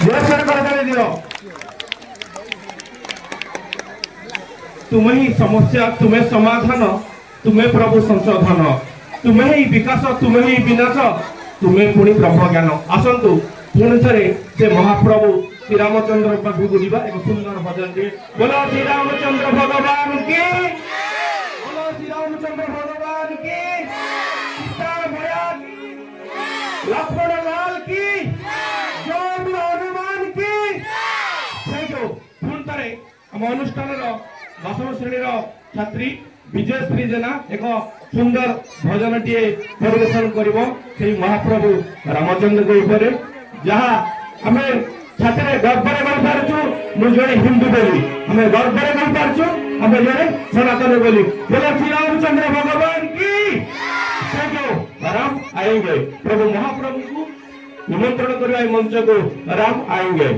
दियो तुम्हें ही समस्या तुम्हें समाधान तुम्हें प्रभु संशोधन तुम्हें ही विकास तुम्हें ही विनाश तुम्हें पुणी ब्रह्म ज्ञान आसतु पुणी थे से महाप्रभु श्री रामचंद्र पाखु जीवा एक सुंदर भजन दिए बोलो श्री रामचंद्र भगवान की बोलो श्री रामचंद्र भगवान की सीता मैया की लक्ष्मण लाल की जय हनुमान की थैंक यू पुणी थे आम अनुष्ठान दशम श्रेणी छात्री विजयश्री जेना एक सुंदर भजन टी परिवेशन कर महाप्रभु रामचंद्र के ऊपर जहाँ आम छात्र गर्व कही पार्छु मुझे हिंदू बोली आम गर्व कही पार्छु आम जड़े सनातन बोली बोले श्री रामचंद्र भगवान की थैंक यू राम आएंगे प्रभु महाप्रभु को निमंत्रण करवा मंच को राम आएंगे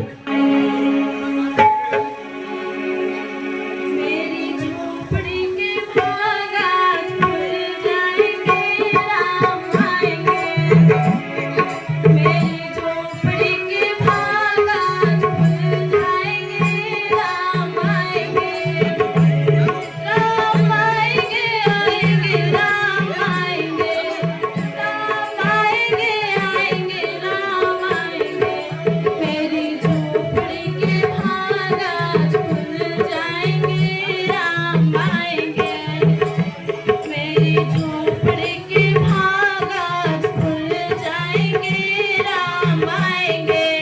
जाएंगे राम आएंगे।